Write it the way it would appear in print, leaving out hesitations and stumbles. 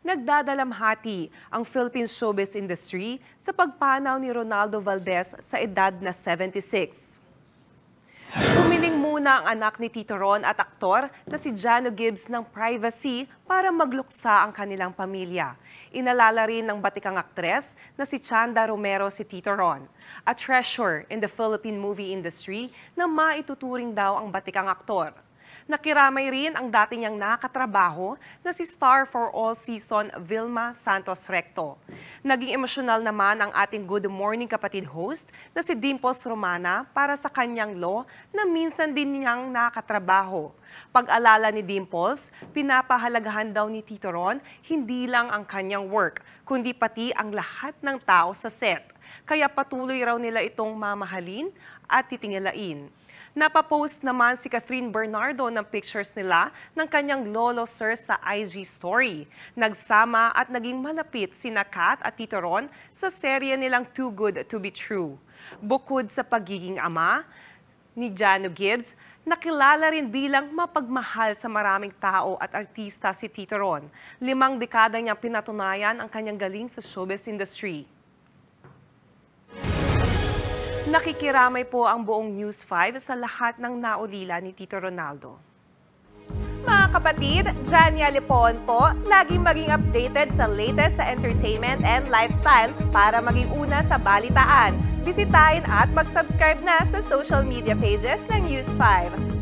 Nagdadalamhati ang Philippine showbiz industry sa pagpanaw ni Ronaldo Valdez sa edad na 76. Humiling muna ang anak ni Tito Ron at aktor na si Jano Gibbs ng privacy para magluksa ang kanilang pamilya. Inalala rin ng batikang aktres na si Chanda Romero si Tito Ron, a treasure in the Philippine movie industry na maituturing daw ang batikang aktor. Nakiramay rin ang dati niyang nakatrabaho na si Star for All Season Vilma Santos Recto. Naging emosyonal naman ang ating Good Morning Kapatid host na si Dimples Romana para sa kanyang law na minsan din niyang nakatrabaho. Pag-alala ni Dimples, pinapahalagahan daw ni Tito Ron hindi lang ang kanyang work, kundi pati ang lahat ng tao sa set. Kaya patuloy raw nila itong mamahalin at titingalain. Napapost naman si Catherine Bernardo ng pictures nila ng kanyang lolo sir sa IG story. Nagsama at naging malapit sina Kat at Tito Ron sa serye nilang Too Good to Be True. Bukod sa pagiging ama ni Jano Gibbs, nakilala rin bilang mapagmahal sa maraming tao at artista si Tito Ron. 5 dekada niyang pinatunayan ang kanyang galing sa showbiz industry. Nakikiramay po ang buong News 5 sa lahat ng naulila ni Tito Ronaldo. Mga kapatid, Jania Lipon po, laging maging updated sa latest sa entertainment and lifestyle para maging una sa balitaan. Bisitahin at mag-subscribe na sa social media pages ng News 5.